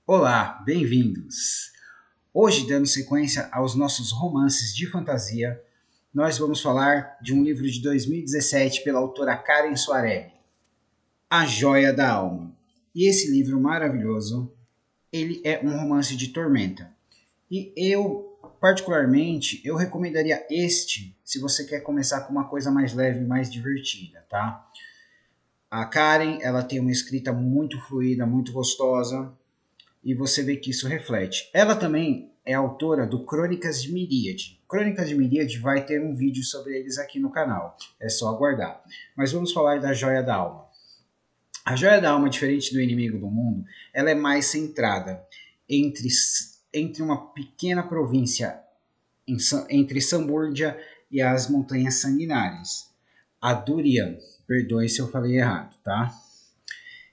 Olá, bem-vindos! Hoje, dando sequência aos nossos romances de fantasia, nós vamos falar de um livro de 2017 pela autora Karen Soarelli, A Joia da Alma. E esse livro maravilhoso, ele é um romance de tormenta. E particularmente, eu recomendaria este se você quer começar com uma coisa mais leve, mais divertida, tá? A Karen, ela tem uma escrita muito fluida, muito gostosa, e você vê que isso reflete. Ela também é autora do Crônicas de Miríade. Crônicas de Miríade vai ter um vídeo sobre eles aqui no canal, é só aguardar. Mas vamos falar da Joia da Alma. A Joia da Alma, diferente do Inimigo do Mundo, ela é mais centrada entre uma pequena província entre Sambúrdia e as Montanhas Sanguinárias. A Durian. Perdoe se eu falei errado, tá?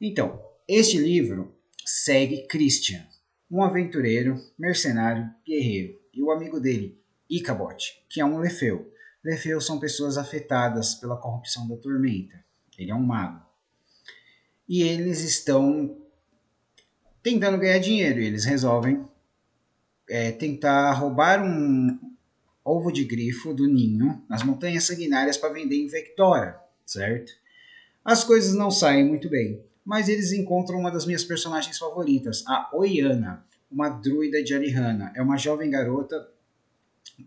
Então, este livro segue Christian, um aventureiro, mercenário, guerreiro, e o amigo dele, Ichabod, que é um Lefeu. Lefeus são pessoas afetadas pela corrupção da tormenta. Ele é um mago. E eles estão tentando ganhar dinheiro. E eles resolvem tentar roubar um ovo de grifo do ninho nas Montanhas Sanguinárias para vender em Vectora, certo? As coisas não saem muito bem, mas eles encontram uma das minhas personagens favoritas, a Oiana, uma druida de Arihana. É uma jovem garota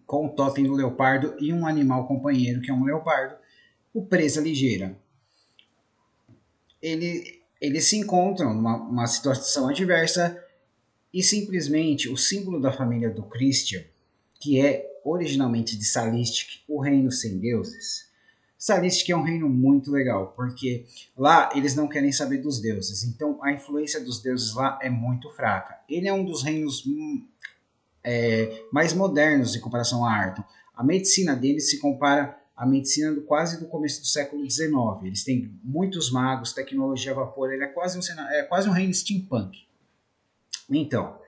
com o totem do leopardo e um animal companheiro, que é um leopardo, o Presa Ligeira. Eles se encontram numa situação adversa e simplesmente o símbolo da família do Christian, que é originalmente de Salistic, o reino sem deuses. Salistic é um reino muito legal, porque lá eles não querem saber dos deuses, então a influência dos deuses lá é muito fraca. Ele é um dos reinos mais modernos em comparação a Arton. A medicina deles se compara à medicina quase do começo do século XIX. Eles têm muitos magos, tecnologia a vapor, ele é quase um reino steampunk. Então,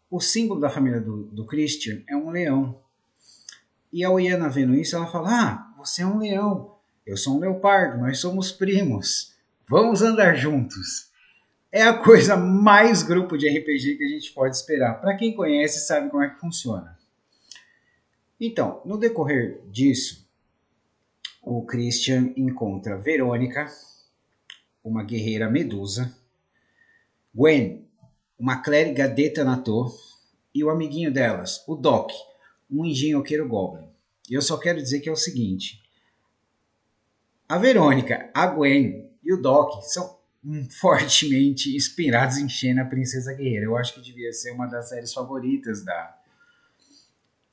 o símbolo da família do Christian é um leão. E a Oiana vendo isso, ela fala: Ah, você é um leão, eu sou um leopardo, nós somos primos, vamos andar juntos. É a coisa mais grupo de RPG que a gente pode esperar. Para quem conhece, sabe como é que funciona. Então, no decorrer disso, o Christian encontra Verônica, uma guerreira medusa, Gwen, uma clériga detanatô, e o amiguinho delas, o Doc, um engenhoqueiro goblin. E eu só quero dizer que é o seguinte: a Verônica, a Gwen e o Doc são fortemente inspirados em Xena, a Princesa Guerreira. Eu acho que devia ser uma das séries favoritas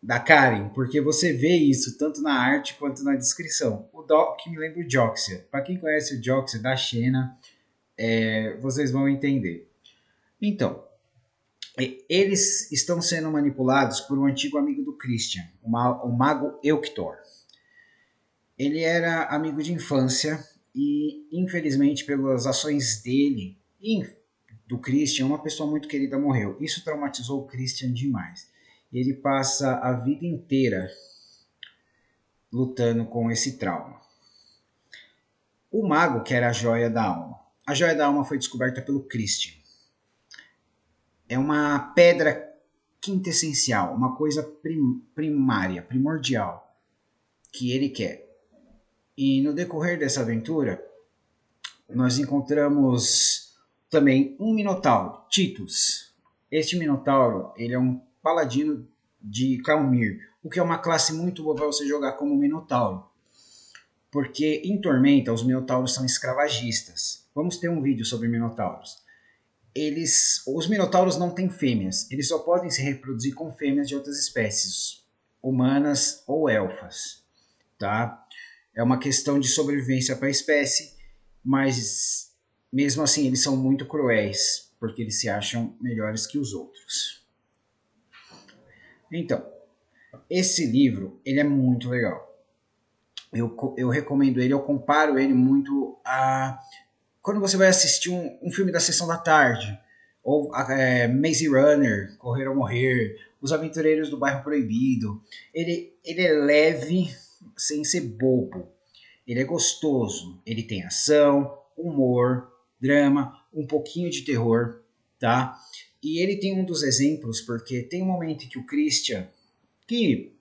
da Karen, porque você vê isso tanto na arte quanto na descrição. O Doc me lembra o Joxia. Para quem conhece o Joxia da Xena, vocês vão entender. Então, eles estão sendo manipulados por um antigo amigo do Christian, o mago Euctor. Ele era amigo de infância e, infelizmente, pelas ações dele e do Christian, uma pessoa muito querida morreu. Isso traumatizou o Christian demais. Ele passa a vida inteira lutando com esse trauma. O mago quer a Joia da Alma. A Joia da Alma foi descoberta pelo Christian. É uma pedra quintessencial, uma coisa primária, primordial, que ele quer. E no decorrer dessa aventura, nós encontramos também um minotauro, Titus. Este minotauro, ele é um paladino de Calmir, o que é uma classe muito boa para você jogar como minotauro. Porque em Tormenta, os minotauros são escravagistas. Vamos ter um vídeo sobre minotauros. Os minotauros não têm fêmeas, eles só podem se reproduzir com fêmeas de outras espécies, humanas ou elfas, tá? É uma questão de sobrevivência para a espécie, mas mesmo assim eles são muito cruéis, porque eles se acham melhores que os outros. Então, esse livro, ele é muito legal. Eu recomendo ele, eu comparo ele muito a quando você vai assistir um filme da Sessão da Tarde, ou Maze Runner, Correr ou Morrer, Os Aventureiros do Bairro Proibido. Ele é leve, sem ser bobo. Ele é gostoso. Ele tem ação, humor, drama, um pouquinho de terror, tá? E ele tem um dos exemplos, porque tem um momento em que o Christian, que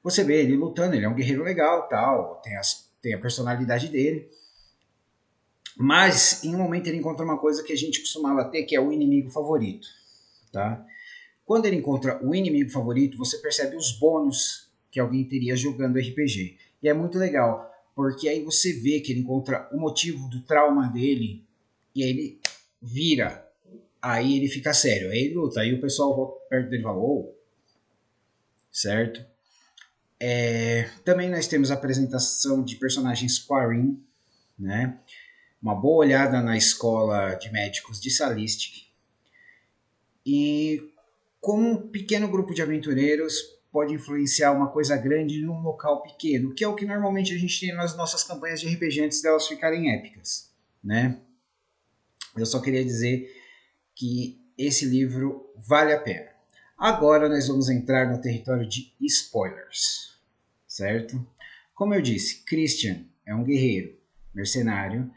você vê ele lutando, ele é um guerreiro legal, tal, tem a personalidade dele, mas em um momento ele encontra uma coisa que a gente costumava ter, que é o inimigo favorito, tá? Quando ele encontra o inimigo favorito, você percebe os bônus que alguém teria jogando RPG. E é muito legal, porque aí você vê que ele encontra o motivo do trauma dele, e aí ele vira, aí ele fica sério, aí ele luta, aí o pessoal volta perto dele e fala, oh, certo? Também nós temos a apresentação de personagens Quarin, né? Uma boa olhada na escola de médicos de Salistic. E como um pequeno grupo de aventureiros pode influenciar uma coisa grande num local pequeno, que é o que normalmente a gente tem nas nossas campanhas de RPG antes delas ficarem épicas, né? Eu só queria dizer que esse livro vale a pena. Agora nós vamos entrar no território de spoilers, certo? Como eu disse, Christian é um guerreiro, mercenário,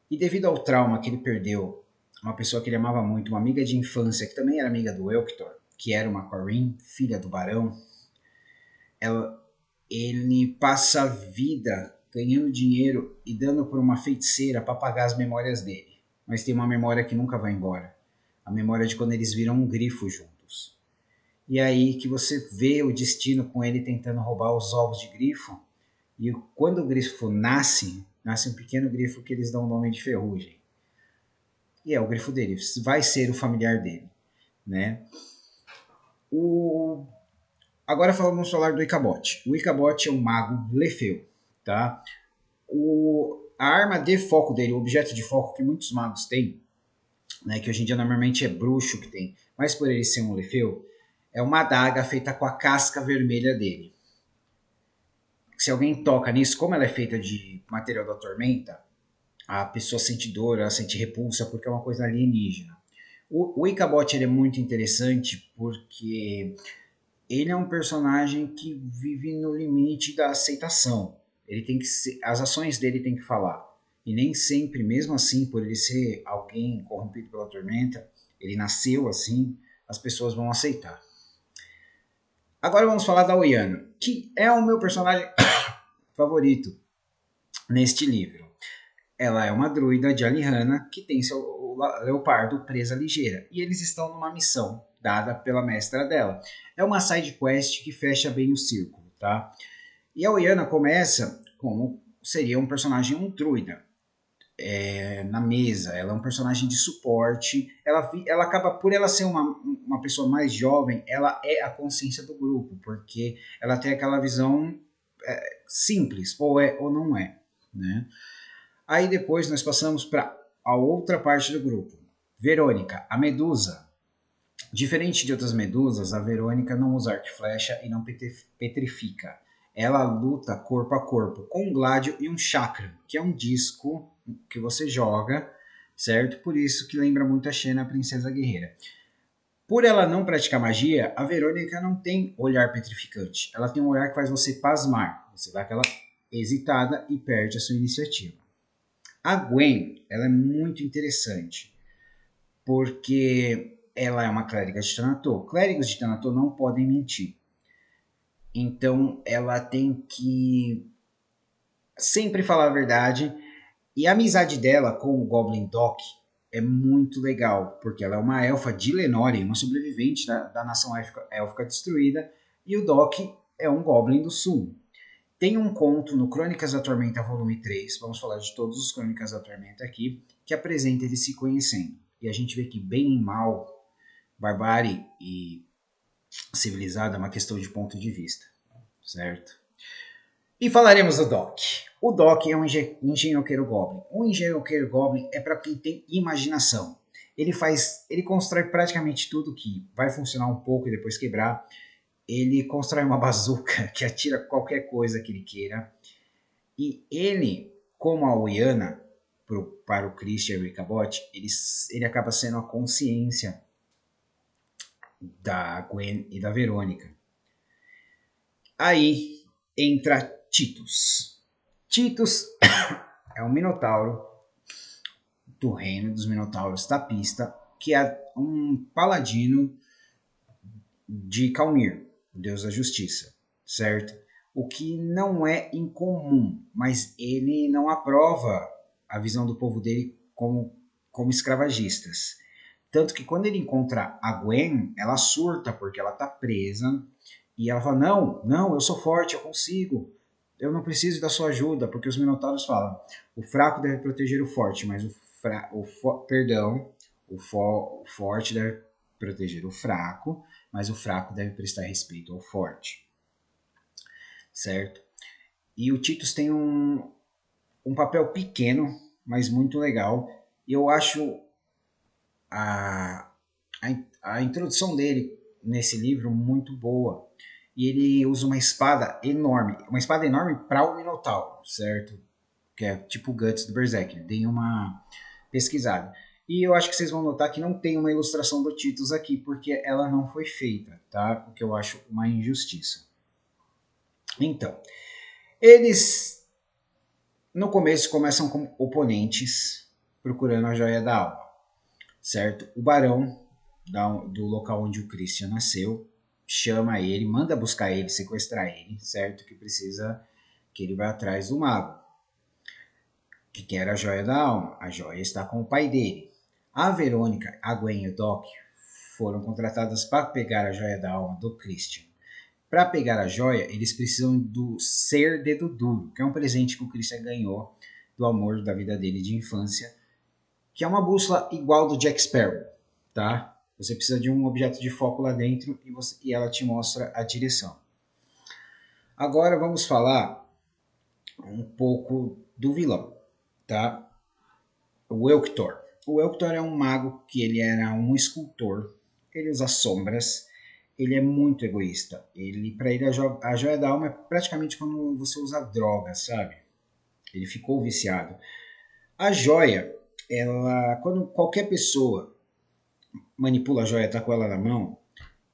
e devido ao trauma que ele perdeu, uma pessoa que ele amava muito, uma amiga de infância, que também era amiga do Elktor, que era uma Quarin, filha do barão, ele passa a vida ganhando dinheiro e dando por uma feiticeira para pagar as memórias dele. Mas tem uma memória que nunca vai embora. A memória de quando eles viram um grifo juntos. E aí que você vê o destino com ele tentando roubar os ovos de grifo. E quando o grifo nasce um pequeno grifo que eles dão o nome de Ferrugem. E é o grifo dele, vai ser o familiar dele, né? Agora vamos falar do Icabod. O Icabod é um mago Lefeu, tá? A arma de foco dele, o objeto de foco que muitos magos têm, né, que hoje em dia normalmente é bruxo que tem, mas por ele ser um Lefeu, é uma adaga feita com a casca vermelha dele. Se alguém toca nisso, como ela é feita de material da tormenta, a pessoa sente dor, ela sente repulsa porque é uma coisa alienígena. O Icabod ele é muito interessante porque ele é um personagem que vive no limite da aceitação. Ele tem que ser, as ações dele tem que falar. E nem sempre, mesmo assim, por ele ser alguém corrompido pela tormenta, ele nasceu assim, as pessoas vão aceitar. Agora vamos falar da Oyana, que é o meu personagem favorito neste livro. Ela é uma druida de Alihanna que tem seu leopardo presa ligeira. E eles estão numa missão dada pela mestra dela. É uma side quest que fecha bem o círculo, tá? E a Oyana começa como seria um personagem, um druida. Na mesa, ela é um personagem de suporte. Ela acaba, por ela ser uma pessoa mais jovem, ela é a consciência do grupo, porque ela tem aquela visão simples, ou é ou não é, né? Aí depois nós passamos para a outra parte do grupo. Verônica, a medusa. Diferente de outras medusas, a Verônica não usa arco e flecha e não petrifica. Ela luta corpo a corpo com um gládio e um chakra, que é um disco que você joga, certo? Por isso que lembra muito a Xena, a princesa guerreira. Por ela não praticar magia, a Verônica não tem olhar petrificante. Ela tem um olhar que faz você pasmar. Você dá aquela hesitada e perde a sua iniciativa. A Gwen, ela é muito interessante, porque ela é uma clériga de Thanatos. Clérigos de Thanatos não podem mentir. Então, ela tem que sempre falar a verdade. E a amizade dela com o Goblin Doc é muito legal, porque ela é uma elfa de Lenore, uma sobrevivente da nação élfica destruída, e o Doc é um Goblin do Sul. Tem um conto no Crônicas da Tormenta, volume 3, vamos falar de todos os Crônicas da Tormenta aqui, que apresenta eles se conhecendo. E a gente vê que bem e mal, barbárie e civilizado é uma questão de ponto de vista, certo? E falaremos do Doc. O Doc é um engenhoqueiro Goblin. Um engenhoqueiro Goblin é para quem tem imaginação. Ele constrói praticamente tudo que vai funcionar um pouco e depois quebrar. Ele constrói uma bazuca que atira qualquer coisa que ele queira. E ele, como a Oyana, para o Christian e o Icabod, ele acaba sendo a consciência da Gwen e da Verônica. Aí entra Titus. Titus é um minotauro do reino dos minotauros Tapista, que é um paladino de Calmir, o deus da justiça, certo? O que não é incomum, mas ele não aprova a visão do povo dele como escravagistas. Tanto que quando ele encontra a Gwen, ela surta porque ela tá presa e ela fala: não, eu sou forte, eu consigo. Eu não preciso da sua ajuda, porque os minotauros falam: o fraco deve proteger o forte, mas o forte deve proteger o fraco, mas o fraco deve prestar respeito ao forte, certo? E o Titus tem um papel pequeno, mas muito legal. Eu acho a, a introdução dele nesse livro muito boa. E ele usa uma espada enorme para o Minotauro, certo? Que é tipo o Guts do Berserk. Deem uma pesquisada. E eu acho que vocês vão notar que não tem uma ilustração do Titus aqui, porque ela não foi feita, tá? O que eu acho uma injustiça. Então, eles no começo começam como oponentes, procurando a joia da alma, certo? O barão do local onde o Christian nasceu chama ele, manda buscar ele, sequestrar ele, certo? Que ele vai atrás do mago, que quer a joia da alma. A joia está com o pai dele. A Verônica, a Gwen e o Doc foram contratadas para pegar a joia da alma do Christian. Para pegar a joia, eles precisam do Ser Dedo Duro, que é um presente que o Christian ganhou do amor da vida dele de infância, que é uma bússola igual do Jack Sparrow, tá? Você precisa de um objeto de foco lá dentro e ela te mostra a direção. Agora vamos falar um pouco do vilão, tá? O Elctor. O Elctor é um mago que ele era um escultor, ele usa sombras, ele é muito egoísta. Para ele a joia da alma é praticamente como você usa droga, sabe? Ele ficou viciado. A joia, quando qualquer pessoa manipula a joia, tá com ela na mão,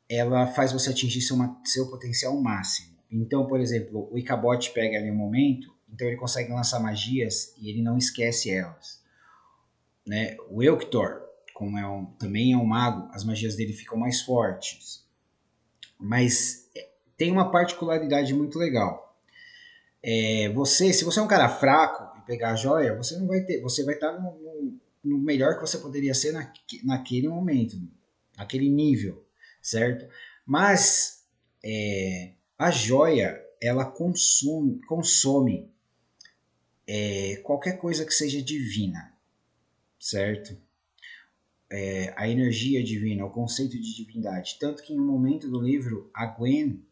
ela faz você atingir seu potencial máximo. Então, por exemplo, o Ichabod pega ali um momento, então ele consegue lançar magias e ele não esquece elas. Né? O Elctor, como também é um mago, as magias dele ficam mais fortes. Mas tem uma particularidade muito legal. Se você é um cara fraco e pegar a joia, você vai estar no melhor que você poderia ser naquele momento, naquele nível, certo? Mas a joia, ela consome qualquer coisa que seja divina, certo? A energia divina, o conceito de divindade. Tanto que em um momento do livro, a Gwen,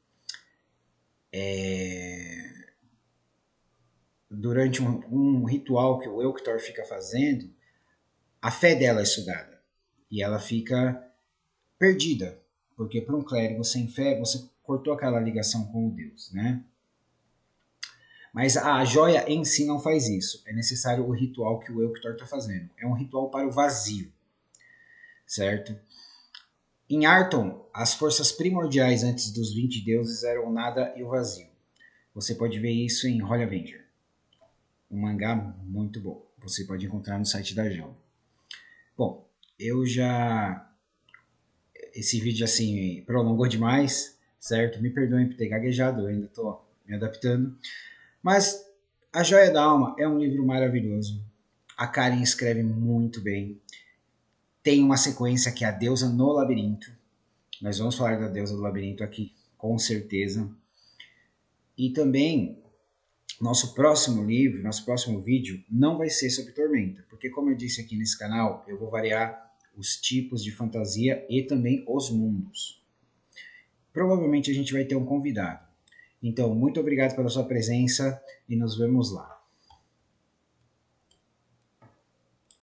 durante um ritual que o Elctor fica fazendo, a fé dela é sugada. E ela fica perdida. Porque para um clérigo sem fé, você cortou aquela ligação com o Deus, né? Mas a joia em si não faz isso. É necessário o ritual que o Elctor está fazendo. É um ritual para o vazio, certo? Em Arton, as forças primordiais antes dos 20 deuses eram o nada e o vazio. Você pode ver isso em Holy Avenger. Um mangá muito bom. Você pode encontrar no site da Jamba. Bom, esse vídeo assim prolongou demais, certo? Me perdoem por ter gaguejado, eu ainda estou me adaptando. Mas A Joia da Alma é um livro maravilhoso. A Karen escreve muito bem. Tem uma sequência que é a Deusa no Labirinto. Nós vamos falar da Deusa do Labirinto aqui, com certeza. E também, nosso próximo vídeo, não vai ser sobre Tormenta. Porque como eu disse aqui nesse canal, eu vou variar os tipos de fantasia e também os mundos. Provavelmente a gente vai ter um convidado. Então, muito obrigado pela sua presença e nos vemos lá.